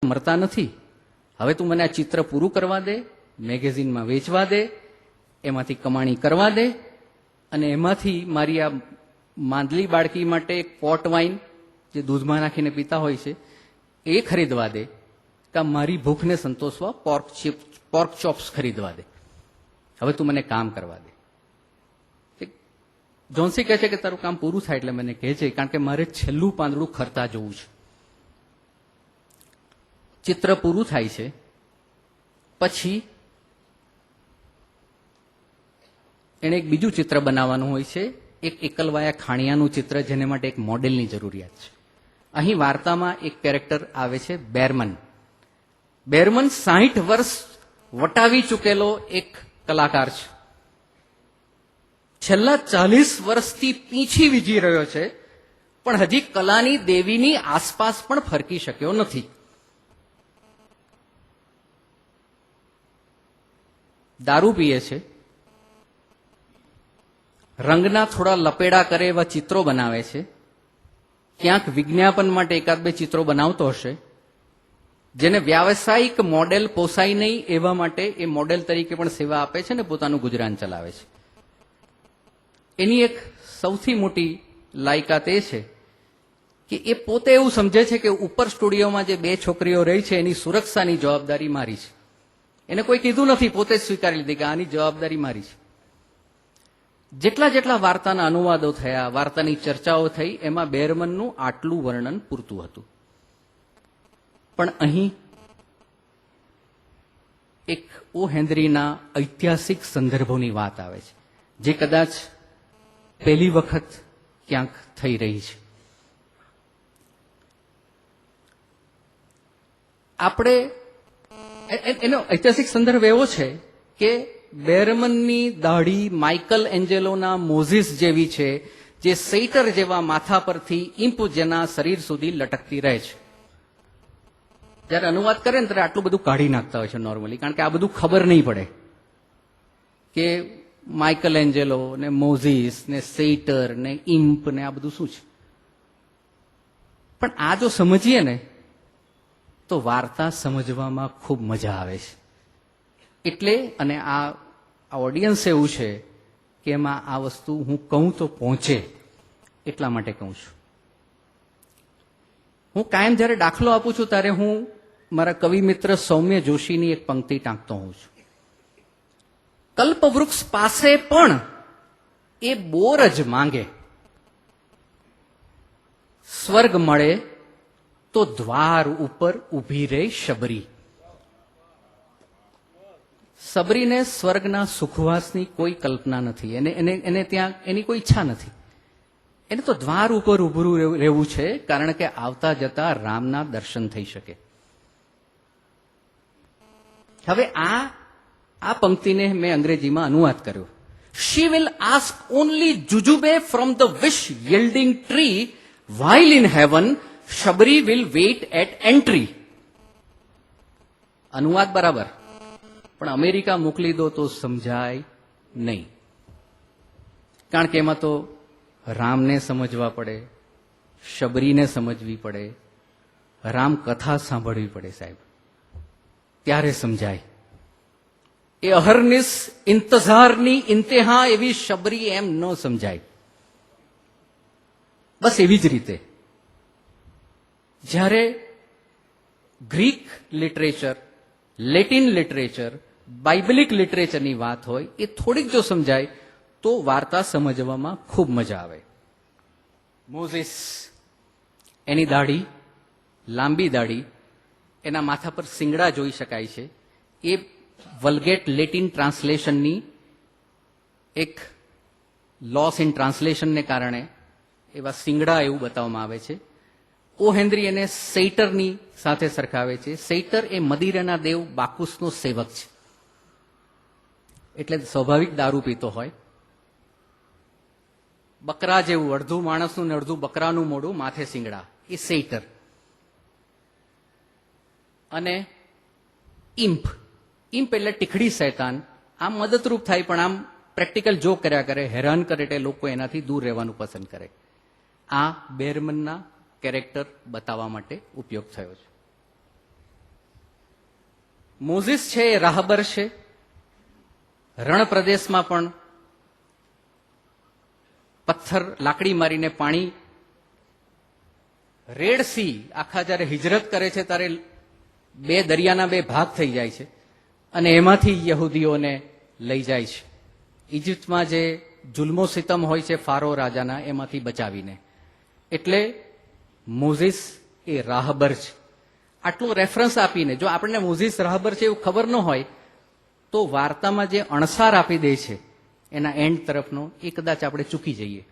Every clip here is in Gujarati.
મરતા નથી. હવે તું મને આ ચિત્ર પૂરું કરવા દે, મેગેઝિનમાં વેચવા દે, એમાંથી કમાણી કરવા દે, અને એમાંથી મારી આ માંદલી બાળકી માટે પોટ વાઇન જે દૂધમાં નાખીને પીતા હોય છે એ ખરીદવા દે, કે મારી ભૂખને સંતોષવા પોર્ક ચોપ્સ ખરીદવા દે. હવે તું મને કામ કરવા દે. જોન્સી કહે છે કે તારું કામ પૂરું થાય એટલે મને કહે છે, કારણ કે મારે છેલ્લું પાંદડું ખરતા જોવું છે. ચિત્ર પૂરું થાય છે પછી એણે એક બીજું ચિત્ર બનાવવાનું હોય છે, એક એકલવાયા ખાણિયાનું ચિત્ર, જેને માટે એક મોડેલની જરૂરિયાત છે. અહીં વાર્તામાં એક કેરેક્ટર આવે છે બેરમન. બેરમન 60 વર્ષ વટાવી ચૂકેલો એક કલાકાર છે. છેલ્લા 40 વર્ષથી પીંછી વીજી રહ્યો છે, પણ હજી કલાની દેવીની આસપાસ પણ ફરકી શક્યો નથી. દારૂ પીએ છે, રંગના થોડા લપેડા કરે એવા ચિત્રો બનાવે છે, ક્યાંક વિજ્ઞાપન માટે એકાદ બે ચિત્રો બનાવતો હશે, જેને વ્યાવસાયિક મોડેલ પોસાય નહીં એવા માટે એ મોડેલ તરીકે પણ સેવા આપે છે ને પોતાનું ગુજરાન ચલાવે છે. એની એક સૌથી મોટી લાયકાત એ છે કે એ પોતે એવું સમજે છે કે ઉપર સ્ટુડિયોમાં જે બે છોકરીઓ રહી છે એની સુરક્ષાની જવાબદારી મારી છે. એને કોઈ કીધું નથી, પોતે જ સ્વીકારી લીધી કે આની જવાબદારી મારી છે. જેટલા વાર્તાના અનુવાદો થયા, વાર્તાની ચર્ચાઓ થઈ, એમાં બેરમનનું આટલું વર્ણન પૂરતું હતું. પણ અહીં એક ઓ હેનરીના ઐતિહાસિક સંદર્ભોની વાત આવે છે, જે કદાચ પહેલી વખત ક્યાંક થઈ રહી છે. આપણે એનો ઐતિહાસિક સંદર્ભ એવો છે કે બેરમનની દાઢી માઇકલ એન્જેલોના મોઝિસ જેવી છે, જે સેઇટર જેવા માથા પરથી ઇમ્પ જેના શરીર સુધી લટકતી રહે છે. જ્યારે અનુવાદ કરે ને ત્યારે આટલું બધું કાઢી નાખતા હોય છે નોર્મલી, કારણ કે આ બધું ખબર નહીં પડે કે માઇકલ એન્જેલો ને મોઝિસ ને સેઇટર ને ઇમ્પ ને આ બધું શું છે. પણ આ જો સમજીએ ને તો વાર્તા સમજવામાં ખૂબ મજા આવે છે. એટલે અને આ ઓડિયન્સ એવું છે કે એમાં આ વસ્તુ હું કહું તો પહોંચે, એટલા માટે કહું છું. હું કાયમ જ્યારે દાખલો આપું છું ત્યારે હું મારા કવિ મિત્ર સૌમ્ય જોશીની એક પંક્તિ ટાંકતો હોઉં છું. કલ્પવૃક્ષ પાસે પણ એ બોર જ માંગે, સ્વર્ગ મળે તો દ્વાર ઉપર ઊભી રહે શબરી. સબરીને સ્વર્ગના સુખવાસની કોઈ કલ્પના નથી, એને ત્યાં એની કોઈ ઈચ્છા નથી. એને તો દ્વાર ઉપર ઉભું રહેવું છે, કારણ કે આવતા જતા રામના દર્શન થઈ શકે. હવે આ પંક્તિને મેં અંગ્રેજીમાં અનુવાદ કર્યો. She will ask only jujube from the wish yielding tree, while in heaven Shabari will wait at entry. અનુવાદ બરાબર, પણ અમેરિકા મોકલી દો તો સમજાય નહીં, કારણ કે એમાં તો રામને સમજવા પડે, શબરીને સમજવી પડે, રામ કથા સાંભળવી પડે સાહેબ, ત્યારે સમજાય. એ અહર્નિશ ઇંતઝારની ઇન્તેહા એવી શબરી એમ ન સમજાય. બસ એવી જ રીતે જ્યારે ગ્રીક લિટરેચર, લેટિન લિટરેચર, બાઇબલિક લિટરેચરની વાત હોય, એ થોડીક જો સમજાય તો વાર્તા સમજવામાં ખૂબ મજા આવે. મોઝેસ, એની દાઢી, લાંબી દાઢી, એના માથા પર શિંગડા જોઈ શકાય છે. એ વલ્ગેટ લેટિન ટ્રાન્સલેશનની એક લોસ ઇન ટ્રાન્સલેશનને કારણે એવા શિંગડા એવું બતાવવામાં આવે છે. ઓ હેનરી એને સેઇટરની સાથે સરખાવે છે. સેઇટર એ મદિરાના દેવ બાકુસનો સેવક છે, એટલે સ્વાભાવિક દારૂ પીતો હોય. બકરા જેવું, અડધું માણસનું ને અડધું બકરાનું મોઢું, માથે શિંગડા, એ સેઇટર. અને ઇમ્પ એટલે ટીખડી શૈતાન. આમ મદદરૂપ થાય, પણ આમ પ્રેક્ટિકલ જોક કર્યા કરે, હેરાન કરે, એટલે લોકો એનાથી દૂર રહેવાનું પસંદ કરે. આ બેરમનના કેરેક્ટર બતાવવા માટે ઉપયોગ થયો છે. મોઝીસ છે એ રાહબર છે. રણ પ્રદેશમાં પણ પથ્થર લાકડી મારીને પાણી, રેડ સી આખા જયારે હિજરત કરે છે ત્યારે બે દરિયાના બે ભાગ થઈ જાય છે અને એમાંથી યહૂદીઓને લઈ જાય છે. ઇજિપ્તમાં જે જુલ્મો સિતમ હોય છે ફારો રાજાના, એમાંથી બચાવીને. એટલે મોઝીસ એ રાહબર છે. આટલું રેફરન્સ આપીને જો આપણને મોઝીસ રાહબર છે એવું ખબર ન હોય તો વાર્તામાં જે અણસાર આપી દે છે એના એન્ડ તરફનો એ કદાચ આપણે ચૂકી જઈએ.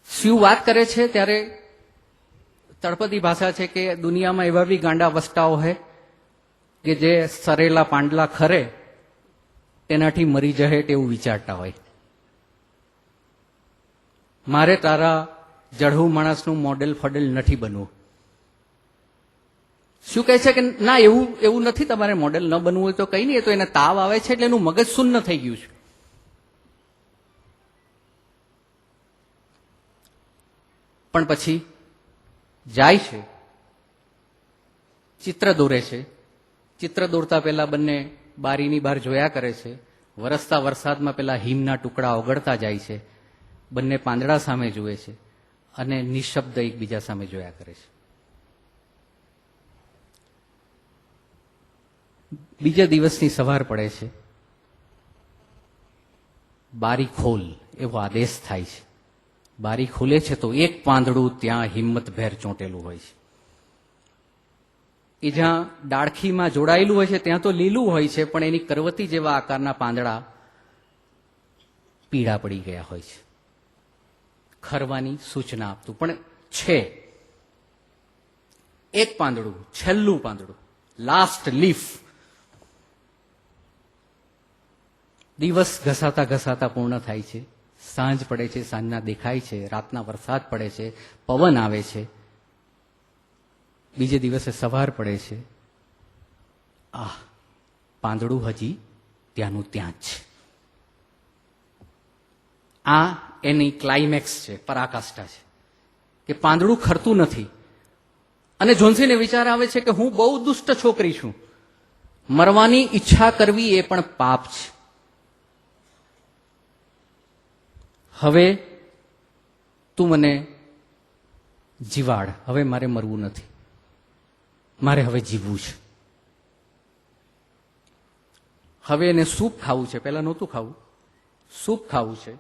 સ્યુ વાત કરે છે ત્યારે તળપદી ભાષા છે કે દુનિયામાં એવા બી ગાંડા વસટાઓ હે કે જે સરેલા પાંડલા ખરે તેનાથી મરી જહે તેવું વિચારતા હોય. મારે તારા જડહું માણસનું મોડેલ ફોડેલ નથી બનવું. શું કહે છે કે ના, એવું નથી, તમારે મોડેલ ન બનવું હોય તો કઈ નહીં, એ તો એને તાવ આવે છે એટલે એનું મગજ શૂન્ય થઈ ગયું છે. પણ પછી જાય છે, ચિત્ર દોરે છે. ચિત્ર દોરતા પહેલા બંને બારીની બહાર જોયા કરે છે. વરસતા વરસાદમાં પેલા હિમના ટુકડા ઓગળતા જાય છે. બંને પાંદડા સામે જુએ છે અને નિશબ્દ એકબીજા સામે જોયા કરે છે. બીજા દિવસની સવાર પડે છે. બારી ખોલ એવો આદેશ થાય છે. બારી ખુલે છે તો એક પાંદડું ત્યાં હિંમતભેર ચોંટેલું હોય છે. એ જ્યાં ડાળખીમાં જોડાયેલું હોય છે ત્યાં તો લીલું હોય છે, પણ એની કરવતી જેવા આકારના પાંદડા પીળા પડી ગયા હોય છે. ખરવાની સૂચના આપતું પણ છે. એક પાંદડું, છેલ્લું પાંદડું, લાસ્ટ લીફ. દિવસ ઘસાતા ઘસાતા પૂર્ણ થાય છે. સાંજ પડે છે, સાંજના દેખાય છે. રાતના વરસાદ પડે છે, પવન આવે છે. બીજે દિવસે સવાર પડે છે. પાંદડું હજી ત્યાંનું ત્યાં જ છે. આ એની ક્લાઇમેક્સ છે, પરાકાષ્ઠા છે કે પાંદડું ખરતું નથી. અને જોન્સીને વિચાર આવે છે કે હું બહુ દુષ્ટ છોકરી છું, મરવાની ઈચ્છા કરવી એ પણ પાપ છે. હવે તું મને જીવાડ, હવે મારે મરવું નથી, મારે હવે જીવવું છે. હવે એને સૂપ ખાવું છે, પહેલા નહોતું ખાવું, સૂપ ખાવું છે.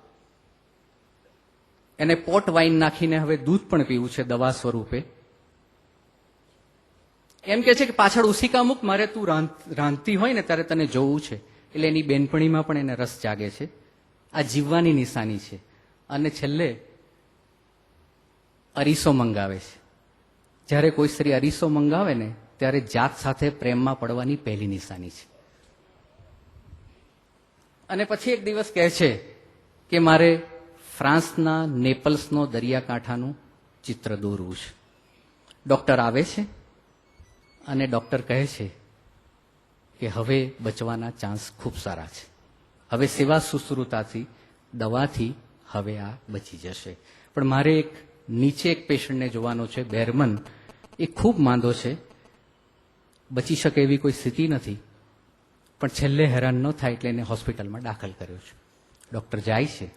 એને પોટ વાઇન નાખીને હવે દૂધ પણ પીવું છે દવા સ્વરૂપે. એમ કે છે કે પાછળ ઉસીકા મૂક, મારે તું રાંધતી હોય ને ત્યારે તને જોવું છે. એટલે એની બેનપણીમાં પણ એને રસ જાગે છે. આ જીવવાની નિશાની છે. અને છેલ્લે અરીસો મંગાવે છે. જ્યારે કોઈ સ્ત્રી અરીસો મંગાવે ને ત્યારે જાત સાથે પ્રેમમાં પડવાની પહેલી નિશાની છે. અને પછી એક દિવસ કહે છે કે મારે ફ્રાન્સના નેપલ્સનો દરિયાકાંઠાનું ચિત્ર દોરવું છે. ડોક્ટર આવે છે અને ડોક્ટર કહે છે કે હવે બચવાના ચાન્સ ખૂબ સારા છે. હવે સેવા શુશ્રુતાથી, દવાથી હવે આ બચી જશે. પણ મારે નીચે એક પેશન્ટને જોવાનો છે, બેરમન. એ ખૂબ માંદો છે, બચી શકે એવી કોઈ સ્થિતિ નથી, પણ છેલ્લે હેરાન ન થાય એટલે એને હોસ્પિટલમાં દાખલ કર્યો છે. ડોક્ટર જાય છે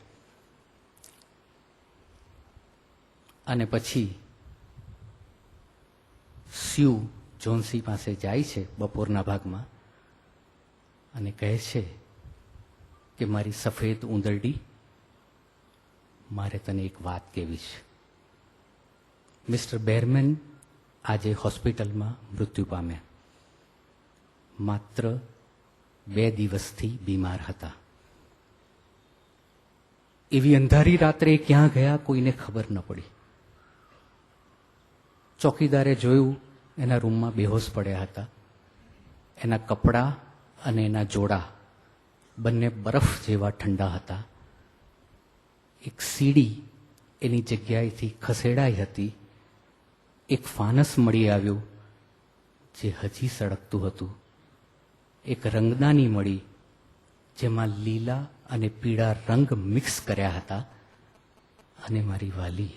અને પછી સ્યુ જોન્સી પાસે જાય છે બપોરના ભાગમાં અને કહે છે કે મારી સફેદ ઉંદરડી, મારે તને એક વાત કહેવી છે. મિસ્ટર બેરમેન આજે હોસ્પિટલમાં મૃત્યુ પામ્યા. માત્ર 2 દિવસથી બીમાર હતા. એવી અંધારી રાત્રે ક્યાં ગયા કોઈને ખબર ન પડી. ચોકીદારે જોયું, એના રૂમમાં બેહોશ પડ્યા હતા. એના કપડાં અને એના જોડા બંને બરફ જેવા ઠંડા હતા. એક સીડી એની જગ્યાએથી ખસેડાઈ હતી. એક ફાનસ મળી આવ્યું જે હજી સળગતું હતું. એક રંગદાની મળી જેમાં લીલા અને પીળા રંગ મિક્સ કર્યા હતા. અને મારી વાલી